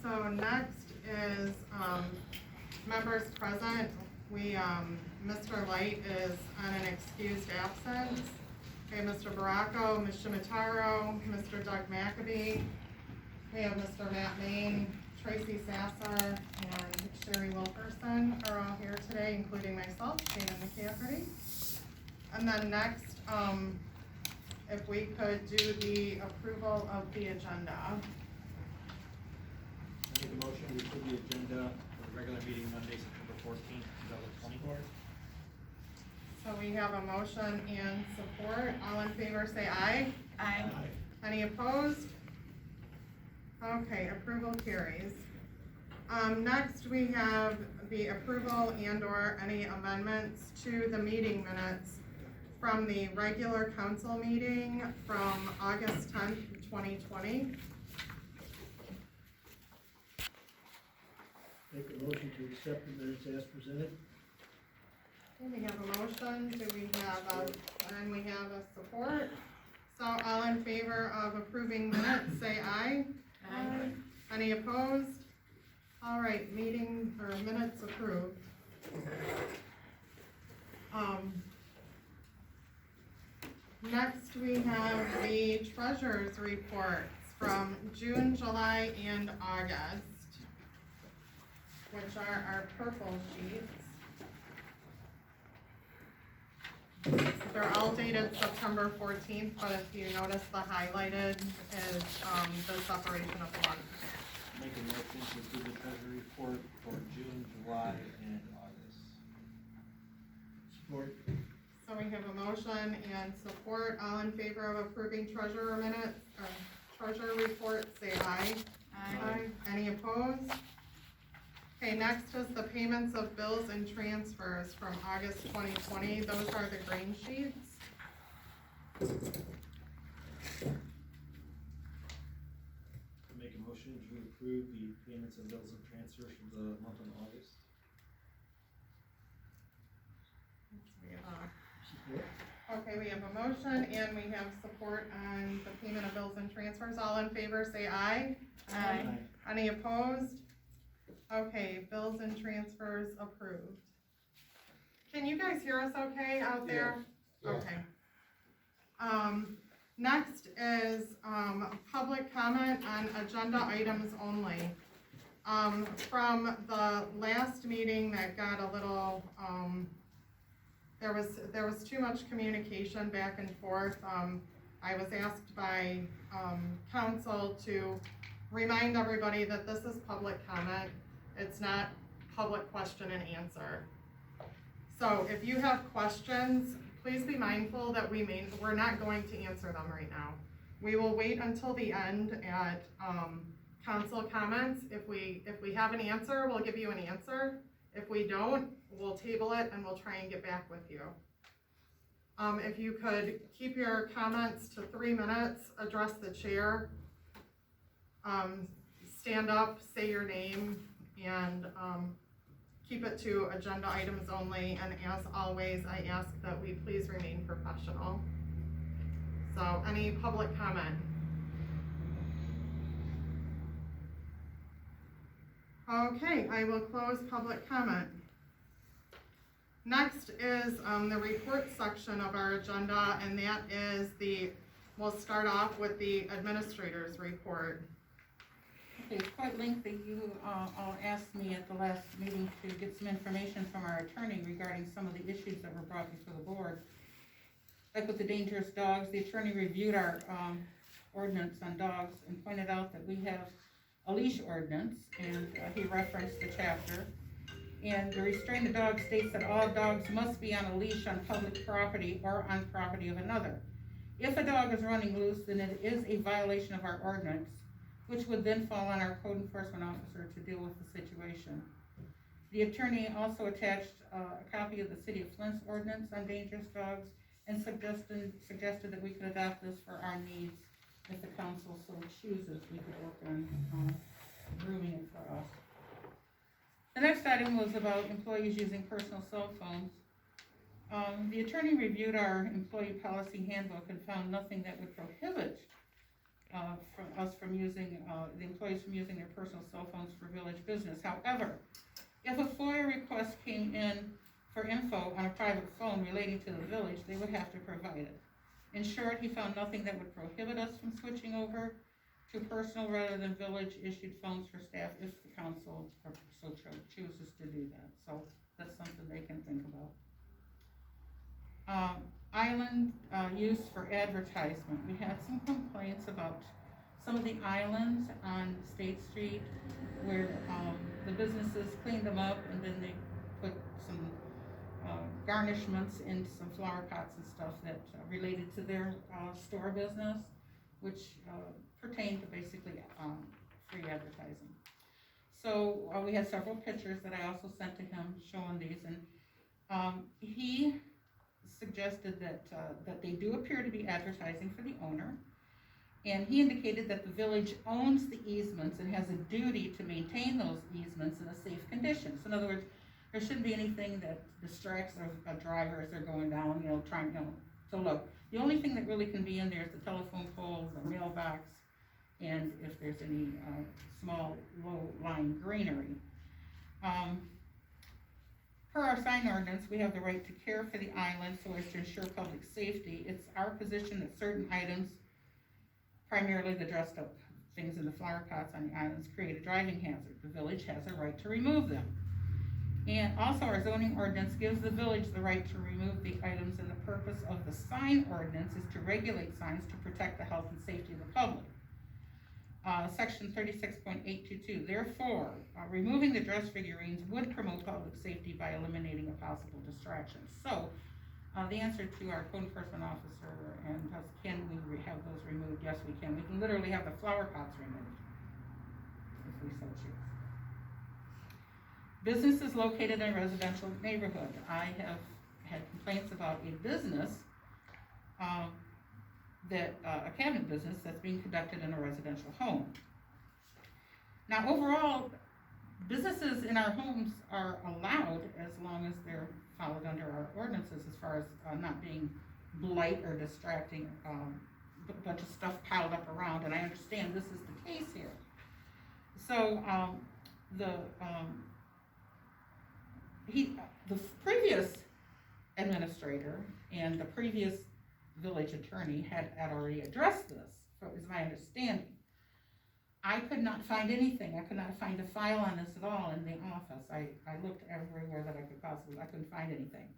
So next is, members present. We, Mr. Light is on an excused absence. We have Mr. Baracco, Ms. Shimataro, Mr. Doug McAbee. We have Mr. Matt Main, Tracy Sasser, and Sherry Wilkerson are all here today, including myself, Dana McCafferty. And then next, if we could do the approval of the agenda. I make a motion to approve the agenda for the regular meeting Monday, September 14th, 2024. So we have a motion and support. All in favor say aye. Aye. Any opposed? Okay, approval carries. Next we have the approval and or any amendments to the meeting minutes from the regular council meeting from August 10th, 2020. Make a motion to accept the minutes as presented. Okay, we have a motion, do we have and we have a support? So all in favor of approving minutes, say aye. Aye. Any opposed? All right, meeting, or minutes approved. Next we have the treasurer's reports from June, July, and August, which are our purple sheets. They're all dated September 14th, but if you notice the highlighted is, the separation of funds. Make a motion to approve the treasury report for June, July, and August. Support. So we have a motion and support. All in favor of approving treasurer minutes, treasurer report, say aye. Aye. Any opposed? Okay, next is the payments of bills and transfers from August 2020. Those are the green sheets. Make a motion to approve the payments of bills and transfers for the month of August. Support. Okay, we have a motion and we have support on the payment of bills and transfers. All in favor, say aye. Aye. Any opposed? Okay, bills and transfers approved. Can you guys hear us okay out there? Yeah. Okay. Next is, public comment on agenda items only. From the last meeting that got a little, there was too much communication back and forth. I was asked by, council to remind everybody that this is public comment. It's not public question and answer. So if you have questions, please be mindful that we're not going to answer them right now. We will wait until the end at, council comments. If we have an answer, we'll give you an answer. If we don't, we'll table it and we'll try and get back with you. If you could keep your comments to 3 minutes, address the chair, stand up, say your name, and keep it to agenda items only. And as always, I ask that we please remain professional. So, any public comment? Okay, I will close public comment. Next is the report section of our agenda, and that is we'll start off with the administrator's report. Okay, it's quite lengthy. You all asked me at the last meeting to get some information from our attorney regarding some of the issues that were brought before the board. Like with the dangerous dogs, the attorney reviewed our ordinance on dogs and pointed out that we have a leash ordinance, and he referenced the chapter. And the restrain the dog states that all dogs must be on a leash on public property or on property of another. If a dog is running loose, then it is a violation of our ordinance, which would then fall on our code enforcement officer to deal with the situation. The attorney also attached a copy of the City of Flint's ordinance on dangerous dogs and suggested that we could adopt this for our needs. If the council so chooses, we could work on grooming it for us. The next item was about employees using personal cell phones. The attorney reviewed our employee policy handbook and found nothing that would prohibit us from using, the employees from using their personal cell phones for village business. However, if a FOIA request came in for info on a private phone relating to the village, they would have to provide it. In short, he found nothing that would prohibit us from switching over to personal rather than village-issued phones for staff if the council chooses to do that. So that's something they can think about. Island use for advertisement. We had some complaints about some of the islands on State Street where the businesses cleaned them up and then they put some garnishments into some flower pots and stuff that related to their store business, which pertained to basically free advertising. So we had several pictures that I also sent to him showing these, and he suggested that they do appear to be advertising for the owner, and he indicated that the village owns the easements and has a duty to maintain those easements in a safe condition. So in other words, there shouldn't be anything that distracts a driver as they're going down, trying to look. The only thing that really can be in there is the telephone poles, the mailbox, and if there's any small, low-lying greenery. Per our sign ordinance, we have the right to care for the island so as to ensure public safety. It's our position that certain items, primarily the dressed up things in the flower pots on the islands, create a driving hazard. The village has a right to remove them. And also our zoning ordinance gives the village the right to remove the items, and the purpose of the sign ordinance is to regulate signs to protect the health and safety of the public. Section 36.822, therefore, removing the dress figurines would promote public safety by eliminating a possible distraction. So, the answer to our code enforcement officer and can we have those removed? Yes, we can. We can literally have the flower pots removed if we so choose. Businesses located in a residential neighborhood. I have had complaints about a business, a cabinet business that's being conducted in a residential home. Now overall, businesses in our homes are allowed as long as they're followed under our ordinances as far as not being blight or distracting, a bunch of stuff piled up around, and I understand this is the case here. So the previous administrator and the previous village attorney had already addressed this, is my understanding. I could not find anything. I could not find a file on this at all in the office. I looked everywhere that I could possibly, I couldn't find anything.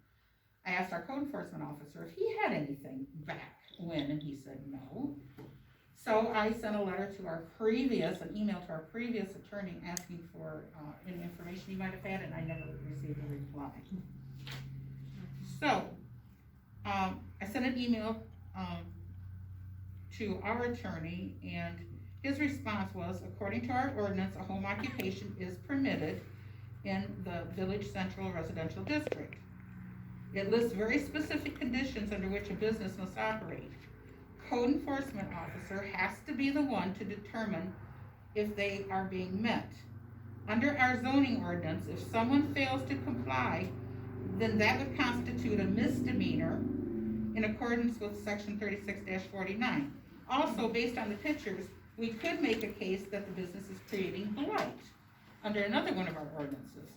I asked our code enforcement officer if he had anything back when, and he said no. So I sent a letter to an email to our previous attorney asking for any information he might have had, and I never received a reply. So, I sent an email to our attorney, and his response was, according to our ordinance, a home occupation is permitted in the Village Central Residential District. It lists very specific conditions under which a business must operate. Code enforcement officer has to be the one to determine if they are being met. Under our zoning ordinance, if someone fails to comply, then that would constitute a misdemeanor in accordance with section 36-49. Also, based on the pictures, we could make a case that the business is creating blight under another one of our ordinances.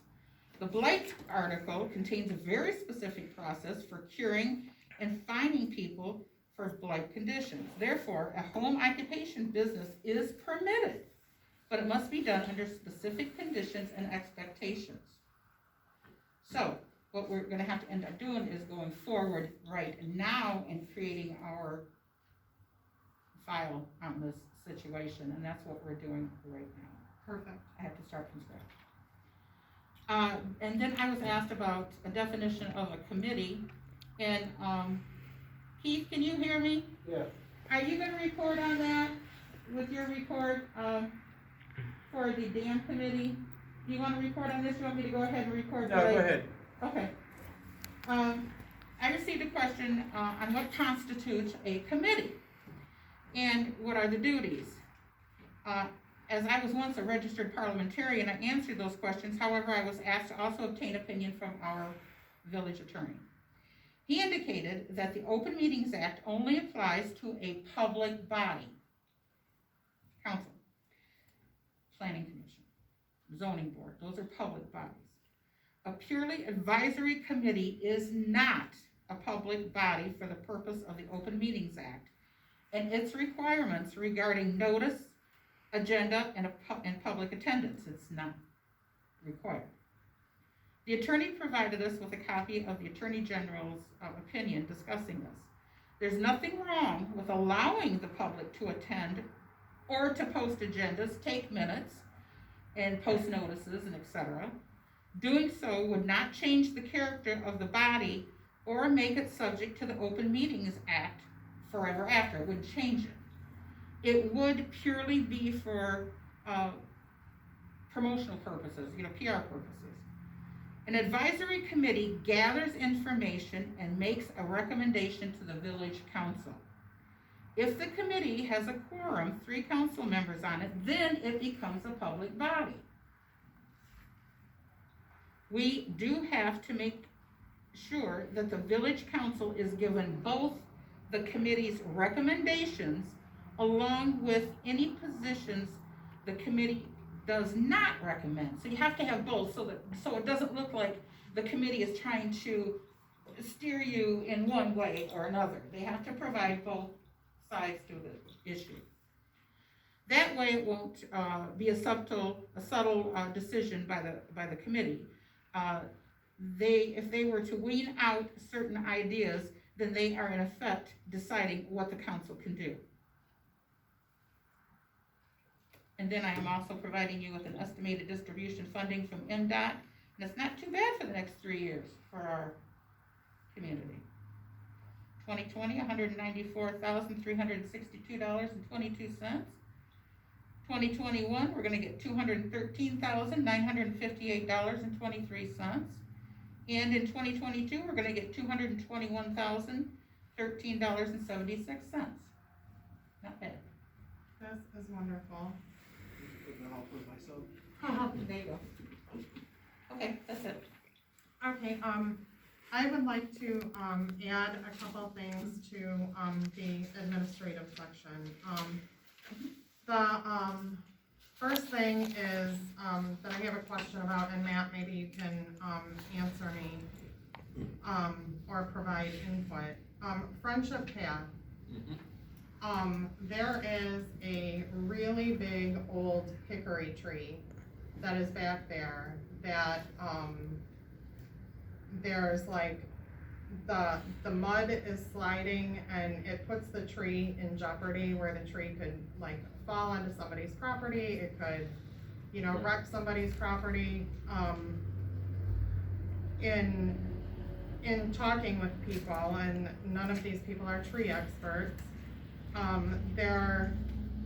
The blight article contains a very specific process for curing and fining people for blight conditions. Therefore, a home occupation business is permitted, but it must be done under specific conditions and expectations. So, what we're going to have to end up doing is going forward right now and creating our file on this situation, and that's what we're doing right now. Perfect. I have to start from scratch. And then I was asked about a definition of a committee, and Keith, can you hear me? Yeah. Are you gonna report on that with your report, for the dam committee? Do you wanna report on this? You want me to go ahead and report? No, go ahead. Okay. I received a question, on what constitutes a committee, and what are the duties? As I was once a registered parliamentarian, I answered those questions. However, I was asked to also obtain opinion from our village attorney. He indicated that the Open Meetings Act only applies to a public body. zoning board. Those are public bodies. A purely advisory committee is not a public body for the purpose of the Open Meetings Act and its requirements regarding notice, agenda, and public attendance. It's not required. The attorney provided us with a copy of the Attorney General's opinion discussing this. There's nothing wrong with allowing the public to attend or to post agendas, take minutes, and post notices, and etc. Doing so would not change the character of the body or make it subject to the Open Meetings Act forever after. It wouldn't change it. It would purely be for promotional purposes, PR purposes. An advisory committee gathers information and makes a recommendation to the village council. If the committee has a quorum, 3 council members on it, then it becomes a public body. We do have to make sure that the village council is given both the committee's recommendations along with any positions the committee does not recommend. So you have to have both so it doesn't look like the committee is trying to steer you in one way or another. They have to provide both sides to the issue. That way it won't be a subtle decision by the committee. If they were to wean out certain ideas, then they are in effect deciding what the council can do. And then I am also providing you with an estimated distribution funding from MDOT, and it's not too bad for the next 3 years for our community. 2020, $194,362.22. 2021, we're gonna get $213,958.23. And in 2022, we're gonna get $221,013.76. Not bad. This is wonderful. Put that all for myself. There you go. Okay, that's it. Okay, I would like to, add a couple things to, the administrative section. The first thing is, that I have a question about, and Matt, maybe you can, answer me, or provide input. Friendship Path. There is a really big old hickory tree that is back there that, there's like, the mud is sliding and it puts the tree in jeopardy where the tree could like fall onto somebody's property, it could, wreck somebody's property. In talking with people, and none of these people are tree experts,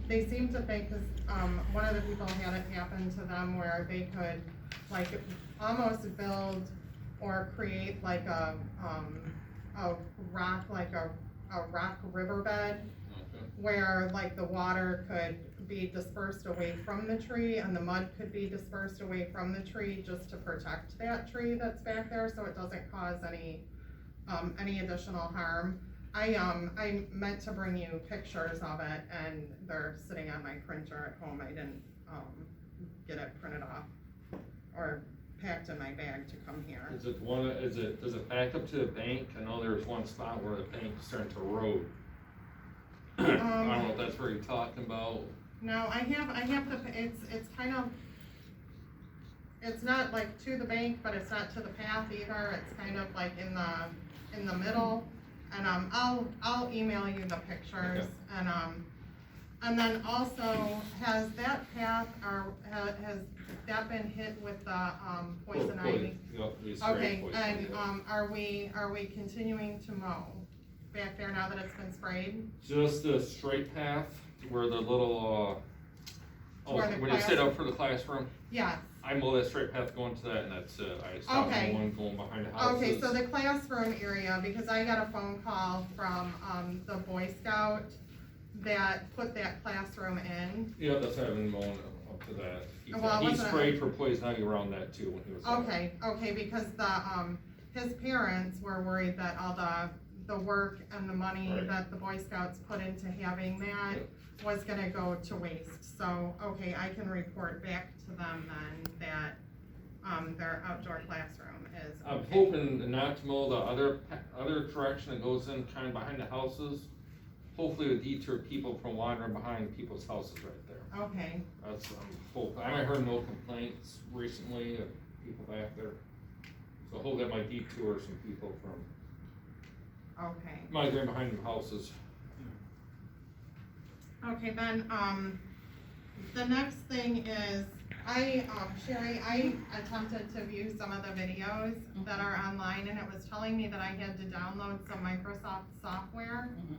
they seem to think, cause, one of the people had it happen to them where they could like almost build or create like a rock, like a rock riverbed, where like the water could be dispersed away from the tree and the mud could be dispersed away from the tree just to protect that tree that's back there so it doesn't cause any additional harm. I meant to bring you pictures of it and they're sitting on my printer at home. I didn't get it printed off or packed in my bag to come here. Does it back up to the bank? I know there's one spot where the bank is starting to erode. I don't know if that's where you're talking about. No, I have the, it's kind of, it's not like to the bank, but it's not to the path either. It's kind of like in the middle. And I'll email you the pictures. Okay. And then also, has that path or has that been hit with the poison ivy? Okay, and are we continuing to mow back there now that it's been sprayed? Just the straight path where the little when you sit up for the classroom. Yes. I mow that straight path going to that, and that's it. I stop mowing going behind the houses. Okay, so the classroom area, because I got a phone call from the Boy Scout that put that classroom in. Yeah, that's why I've been mowing up to that. He sprayed for poison ivy around that too when he was. Okay, because his parents were worried that all the work and the money that the Boy Scouts put into having that was gonna go to waste, so, okay, I can report back to them then that, their outdoor classroom is I'm okay. hoping not to mow the other direction that goes in kind of behind the houses. Hopefully to deter people from wandering behind people's houses right there. Okay, That's, hope, I haven't heard no complaints recently of people back there. So I hope that might detour some people from okay. migrating behind the houses. Okay, then, the next thing is, Sherry, I attempted to view some of the videos that are online, and it was telling me that I had to download some Microsoft software. Mhm.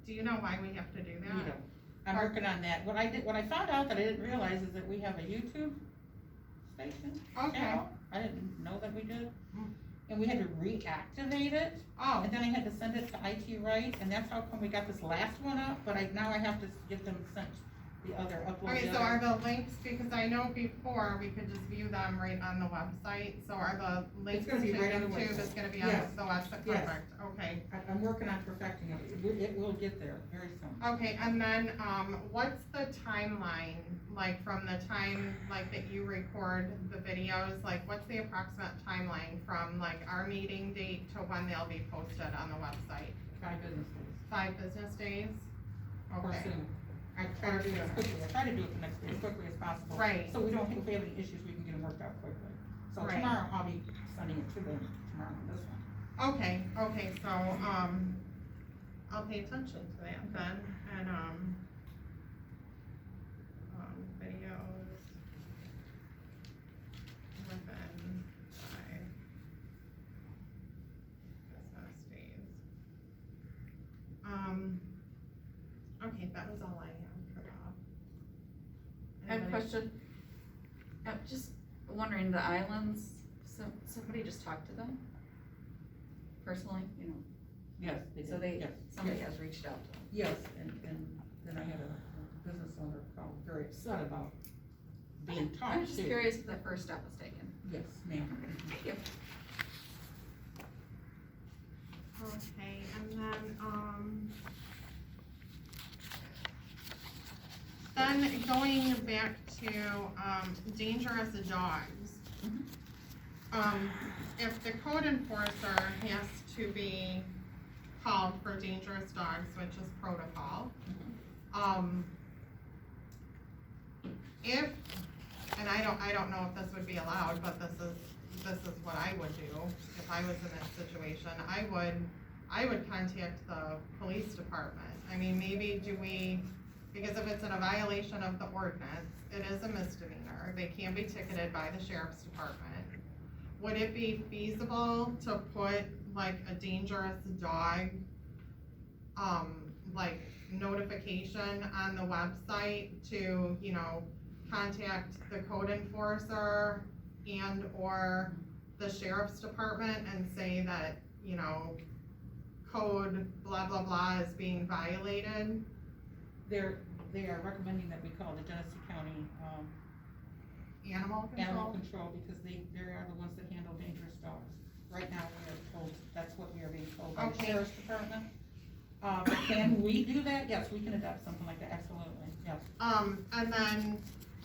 Do you know why we have to do that? We don't. I'm working on that. What I found out that I didn't realize is that we have a YouTube station. Okay, channel. I didn't know that we did. Mm. And we had to reactivate it, oh, and then I had to send it to IT Right, and that's how come we got this last one up, but now I have to get them sent the other, upload okay, the so are other. the links, because I know before we could just view them right on the website, so are the links to gonna be right on the YouTube website. is gonna be on Yes. the website, Yes. perfect, okay. I'm working on perfecting it. It will get there very soon. Okay, and then, what's the timeline, like, from the time, like, that you record the videos, like, what's the approximate timeline from, like, our meeting date to when they'll be posted on the website? 5 business days. 5 business days? Or Okay, soon. I try to do it as quickly, I try to do it the next day as quickly as possible. Right. So we don't, if we have any issues, we can get them worked out quickly. So Right. tomorrow, I'll be sending it to them tomorrow on this one. okay, so, I'll pay attention to that then, and, videos within 5 business days. Okay, that was all I have for that. I have a Anybody- question. Just wondering, the islands, somebody just talked to them? Personally, you know, Yes, they did, so they, yes. somebody yes. has reached out to them. Yes, and then I had a business owner call very upset about being talked to. I'm just curious if the first step was taken. Yes, ma'am. Thank you. Okay, and then going back to, dangerous dogs. If the code enforcer has to be called for dangerous dogs, which is protocol, if, and I don't know if this would be allowed, but this is what I would do if I was in that situation. I would contact the police department. I mean, maybe because if it's in a violation of the ordinance, it is a misdemeanor. They can be ticketed by the sheriff's department. Would it be feasible to put like a dangerous dog, like notification on the website to, contact the code enforcer and or the sheriff's department and say that, code blah, blah, blah is being violated? They are recommending that we call the Genesee County, Animal Animal control? Control, because they are the ones that handle dangerous dogs. Right now, we are told, that's what we are being told by the Okay. sheriff's department. But can we do that? Yes, we can adopt something like that, absolutely, yes. And then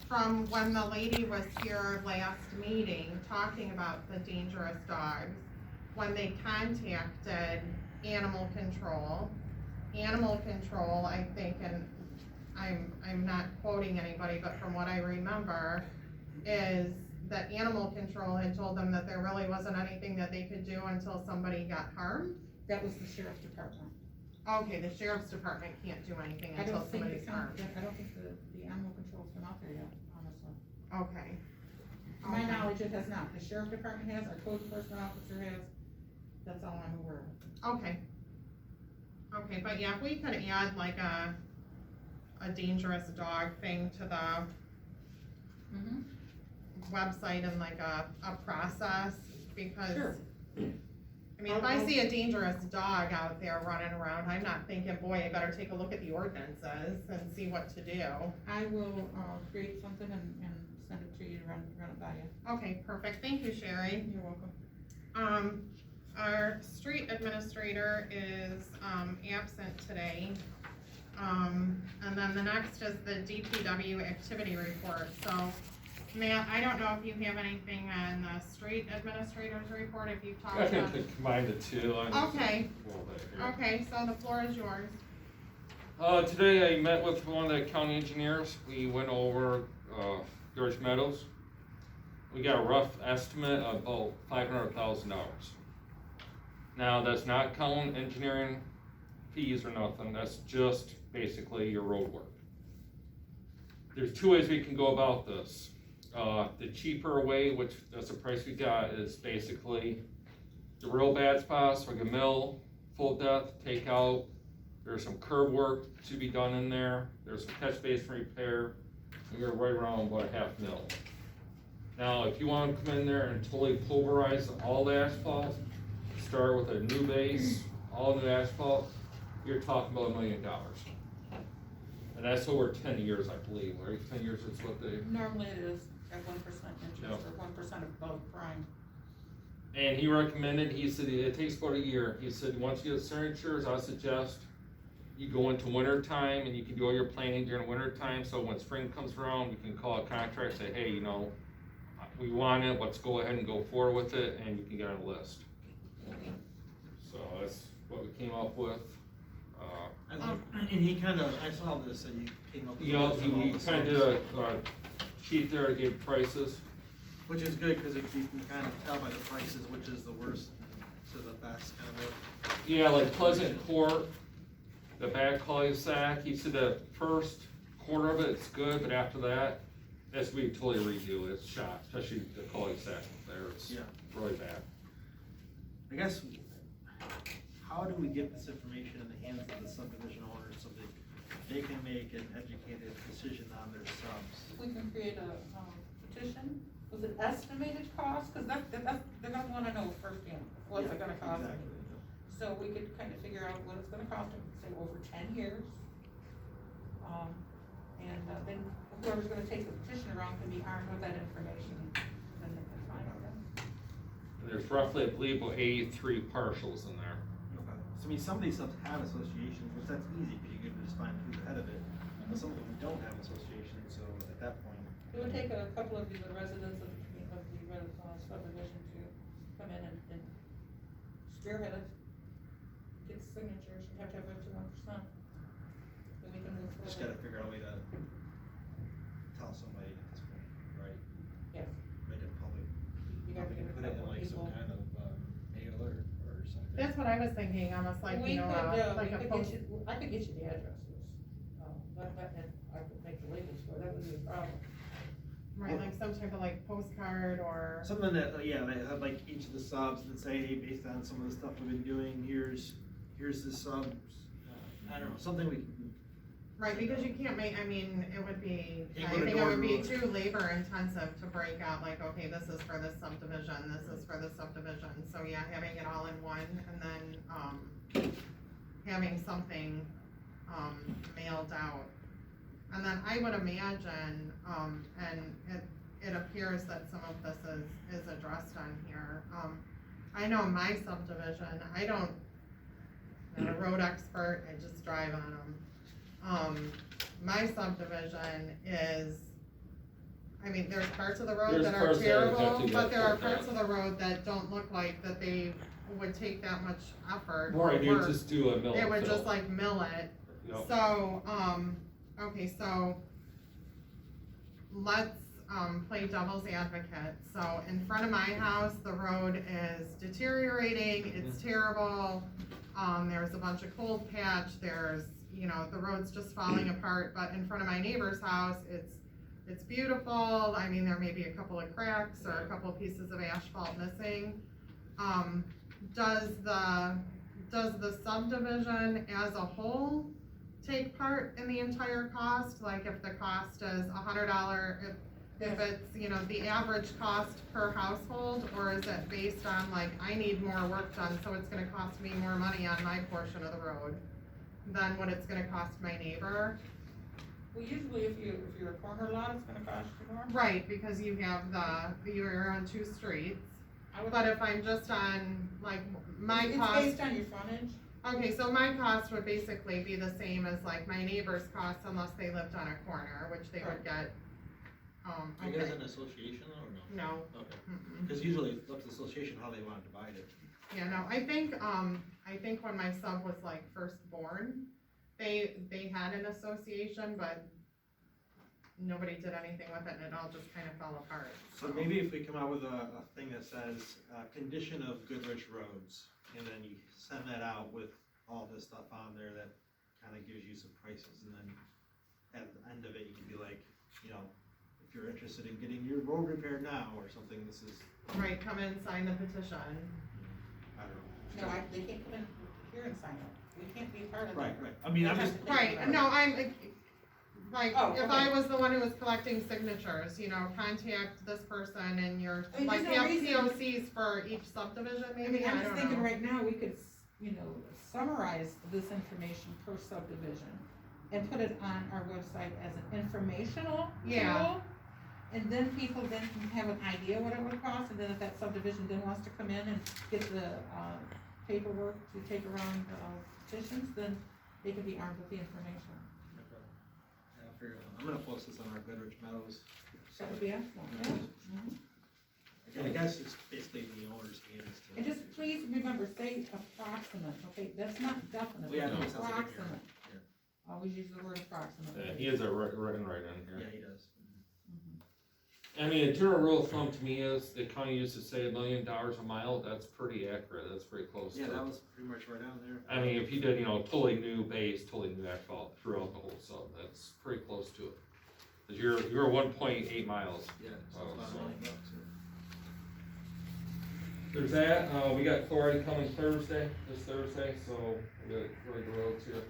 from when the lady was here last meeting, talking about the dangerous dogs, when they contacted animal control, I think, and I'm not quoting anybody, but from what I remember, is that animal control had told them that there really wasn't anything that they could do until somebody got harmed? That was the sheriff's department. Okay, the sheriff's department can't do anything I until don't think somebody's harmed. I don't think the animal control's been out there yet, honestly. Okay. To my Okay. knowledge, it has not. The sheriff department has, our code enforcement officer has, that's all I'm aware of. Okay. Okay, but yeah, if we could add like a dangerous dog thing to the Mm-hmm. website and like a process, because. Sure. I mean, if I see a dangerous dog out there running around, I'm not thinking, boy, I better take a look at the ordinances and see what to do. I will, create something and send it to you, run it by you. Okay, perfect, thank you, Sherry. You're welcome. Our street administrator is, absent today. And then the next is the DPW activity report, so, Matt, I don't know if you have anything on the street administrator's report, if you've talked I about. can combine the two. I'm just Okay. a little bit here. Okay, so the floor is yours. Today I met with one of the county engineers. We went over, George Meadows. We got a rough estimate of about $500,000. Now, that's not counting engineering fees or nothing, that's just basically your road work. There's two ways we can go about this. The cheaper way, which that's the price we got, is basically the real bad spots, like a mill, full depth, take out. There's some curb work to be done in there, there's some catch basin repair, and you're right around about $500,000. Now, if you wanna come in there and totally pulverize all the asphalt, start with a new base, all new asphalt, you're talking about $1 million. And that's over 10 years, I believe, right? 10 years is what they, Normally it is at 1% interest or 1% above prime. and he recommended, he said it takes about a year. He said, once you get signatures, I suggest you go into winter time and you can do all your planning during winter time, so when spring comes around, we can call a contract, say, hey, you know, we want it, let's go ahead and go forward with it, and you can get on a list. So that's what we came up with. And he kind of, I saw this, and he came up with. You know, a list of all he the kinda did a sheet there, gave prices. Which is good, cause you can kind of tell by the prices which is the worst to the best kind of. Yeah, like Pleasant Court, the back cul-de-sac, he said the first quarter of it's good, but after that, it's we totally redo, it's shot, especially the cul-de-sac there, it's Yeah. really bad. I guess, how do we get this information in the hands of the subdivision owners so that they can make an educated decision on their subs? We can create a petition with an estimated cost, cause they're gonna wanna know firsthand, what's it gonna cost them. Exactly. So we could kind of figure out what it's gonna cost them, say over 10 years. Then whoever's gonna take the petition around can be armed with that information, then they can find out. And there's roughly, I believe, about 83 parcels in there. Okay. So I mean, some of these subs have associations, which that's easy, because you can just find who's the head of it, but some of them don't have associations, so at that point. It would take a couple of the residents of the subdivision to come in and spearhead it, get signatures, you have to have up to 1%. Then we can move forward. Just gotta figure out a way to tell somebody at this point, right? Yes. Make it public. You gotta Probably get a put it in couple like some people. kind of, mailer or something. That's what I was thinking, almost like, We you know, could, like we a could post. get you, I could get you the addresses. And I could make the labels for it, that wouldn't be a problem. Right, like some type of like postcard or, Something that, yeah, they have like each of the subs and say, hey, based on some of the stuff we've been doing, here's the subs. I don't know, something we can. right, because you can't make, I mean, it would be, Can't I go to think it door would be to too labor intensive to break out, like, okay, this is for this subdivision, this is for this subdivision, so yeah, having it all in one, and then, having something, mailed out. And then I would imagine, and it appears that some of this is addressed on here. I know my subdivision, I'm not a road expert, I just drive on them. My subdivision is, I mean, there's parts of the road There's that are parts that have to terrible, get but there are looked at. parts of the road that don't look like that they would take that much effort Or or I do work. just do a mill It and would fill. just like mill it. Yep. So, okay, so let's, play devil's advocate. So in front of my house, the road is deteriorating, it's terrible. There's a bunch of cold patch, there's, you know, the road's just falling apart, but in front of my neighbor's house, it's beautiful. I mean, there may be a couple of cracks or a couple of pieces of asphalt missing. Does the subdivision as a whole take part in the entire cost? Like if the cost is $100, if it's, you know, the average cost per household, or is it based on like, I need more work done, so it's gonna cost me more money on my portion of the road than what it's gonna cost my neighbor? Well, usually if you're a corner lot, it's gonna cost you more. Right, because you have you're on two streets. I would- But if I'm just on, like, my It's cost, based on your frontage. Okay, so my cost would basically be the same as like my neighbor's cost unless they lived on a corner, which they would get, Are you guys okay, an association or no? no. Okay, Mm-mm. cause usually it's up to the association how they wanna divide it. Yeah, no, I think when my sub was like first born, they had an association, but nobody did anything with it and it all just kind of fell apart. So maybe if we come out with a thing that says, condition of Goodrich roads, and then you send that out with all this stuff on there that kinda gives you some prices, and then at the end of it, you can be like, you know, if you're interested in getting your road repaired now, or something, this is, Right, come in, sign the petition. I don't know. No, they can't come in here and sign up, we can't be part of that. Right, right, I mean, I'm just, Right, no, I'm, like, Oh, if I okay. was the one who was collecting signatures, you know, contact this person and your, I mean, like, we there's have no reason- POCs for each subdivision, I maybe, mean, I I'm just don't thinking know. right now, we could, you know, summarize this information per subdivision and put it on our website as an informational Yeah. tool. And then people then can have an idea what it would cost, and then if that subdivision then wants to come in and get the, paperwork to take around, petitions, then they can be armed with the information. yeah, I'll figure it out. I'm gonna post this on our Goodrich Meadows. That would be excellent, yeah. Mhm. I guess it's basically in the owner's hands to. And just please remember, say approximate, okay, that's not definite, Yeah, no, it it's sounds like a approximate. Always use the word approximate. Yeah, he has it written right in Yeah, here. he does. I mean, a general rule of thumb to me is the county used to say $1 million a mile, that's pretty accurate, that's pretty close to Yeah, it. that was pretty much right down there. I mean, if you did, you know, totally new base, totally new asphalt throughout the whole sub, that's pretty close to it. Cause you're 1.8 miles. Yeah, so Oh, it's about so- $1 million bucks, yeah. There's that, we got chloride coming this Thursday, so we got chloride the roads here. And,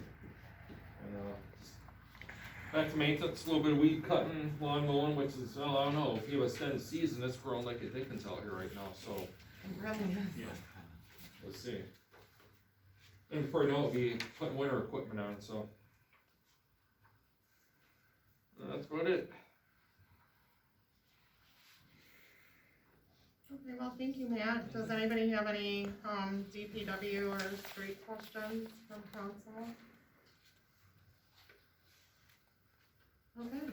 back to maintenance, a little bit of weed cutting, lawn mowing, which is, well, I don't know, if you extend the season, it's growing like a dickens out here right now, so It really is. Yeah. let's see. And before you know it, we'll be putting winter equipment on, so. That's about it. Okay, well, thank you, Matt. Does anybody have any, DPW or street questions from council? Okay.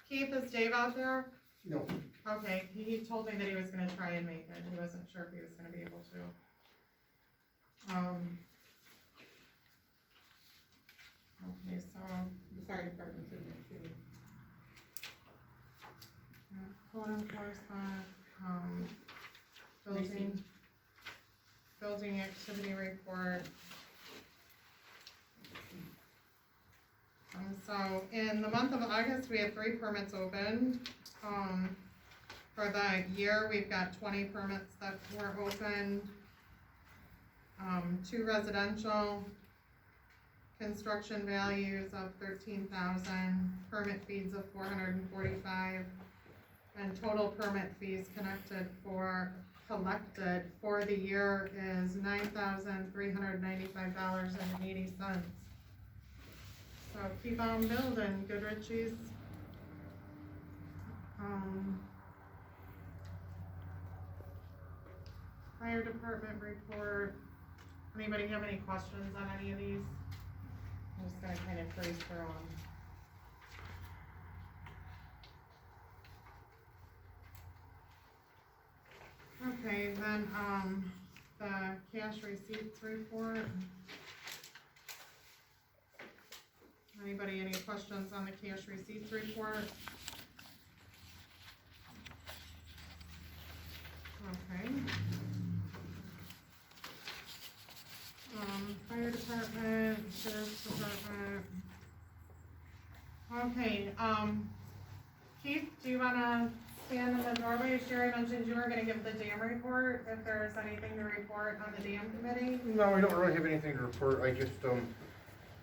Keith, is Dave out there? No. Okay, he told me that he was gonna try and make it, he wasn't sure if he was gonna be able to. Okay, so, The fire department's in there too. code enforcement, building activity report. So in the month of August, we had 3 permits opened. For the year, we've got 20 permits that were opened. 2 residential, construction values of 13,000, permit fees of 445, and total permit fees collected for the year is $9,395.80. So keep on building, Goodrich's. Fire department report. Anybody have any questions on any of these? I'm just gonna kind of breeze through them. Okay, then, the cash receipts report. Anybody, any questions on the cash receipts report? Okay. Fire department, sheriff's department. Okay, Keith, do you wanna stand in the doorway? Sherry mentioned you were gonna give the dam report, if there's anything to report on the dam committee. No, we don't really have anything to report. I just,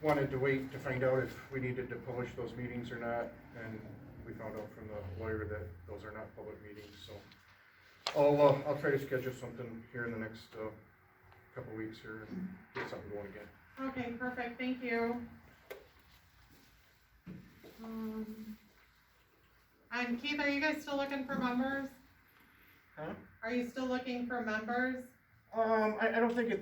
wanted to wait to find out if we needed to publish those meetings or not, and we found out from the lawyer that those are not public meetings, so. I'll try to schedule something here in the next, couple weeks here and get something going again. Okay, perfect, thank you. And Keith, are you guys still looking for members? Huh? Are you still looking for members? I don't think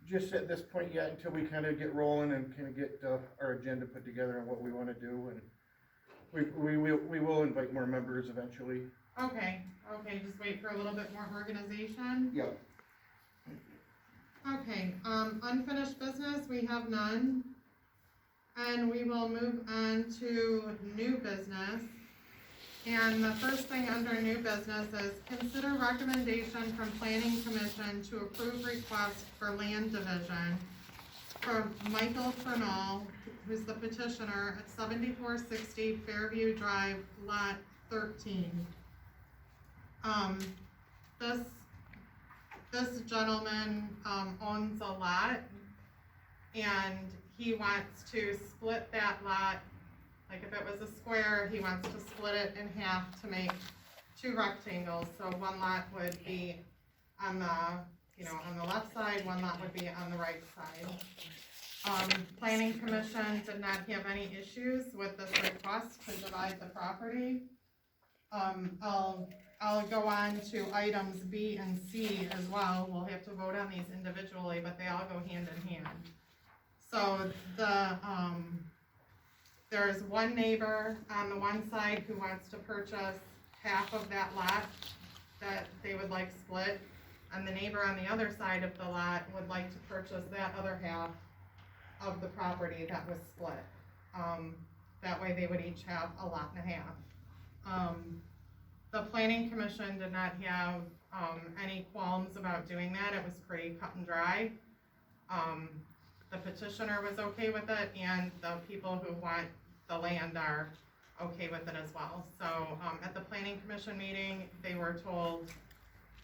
just at this point yet, until we kinda get rolling and kinda get, our agenda put together and what we wanna do, and we will invite more members eventually. Okay, just wait for a little bit more organization. Yep. Okay, unfinished business, we have none. And we will move on to new business. And the first thing under new business is consider recommendation from planning commission to approve request for land division from Michael Fernall, who's the petitioner at 7460 Fairview Drive, lot 13. This gentleman, owns a lot, and he wants to split that lot, like if it was a square, he wants to split it in half to make two rectangles, so one lot would be on the left side, one lot would be on the right side. Planning commission did not have any issues with this request to divide the property. I'll go on to items B and C as well, we'll have to vote on these individually, but they all go hand in hand. So there's one neighbor on the one side who wants to purchase half of that lot that they would like split, and the neighbor on the other side of the lot would like to purchase that other half of the property that was split. That way they would each have a lot and a half. The planning commission did not have, any qualms about doing that, it was pretty cut and dry. The petitioner was okay with it, and the people who want the land are okay with it as well. So, at the planning commission meeting, they were told,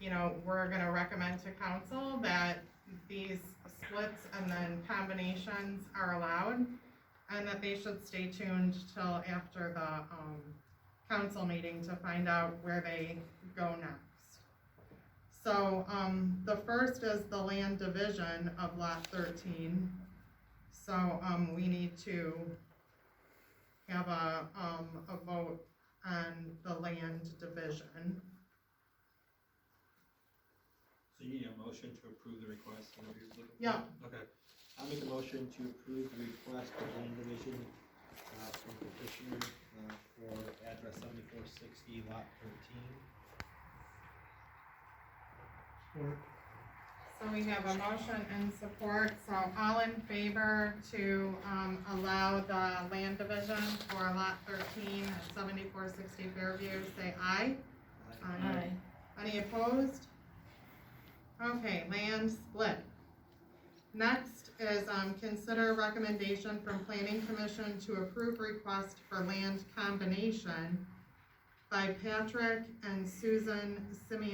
we're gonna recommend to council that these splits and then combinations are allowed, and that they should stay tuned till after the, council meeting to find out where they go next. So, the first is the land division of lot 13. So, we need to have a vote on the land division. So you need a motion to approve the request? Is that what you're looking for? Yeah. Okay, I'll make a motion to approve the request of land division, from petitioner, for address 7460 lot 13. Support. So we have a motion and support, so all in favor to, allow the land division for lot 13 at 7460 Fairview, say aye. Aye. Any opposed? Okay, land split. Next is, consider recommendation from planning commission to approve request for land combination by Patrick and Susan Simeon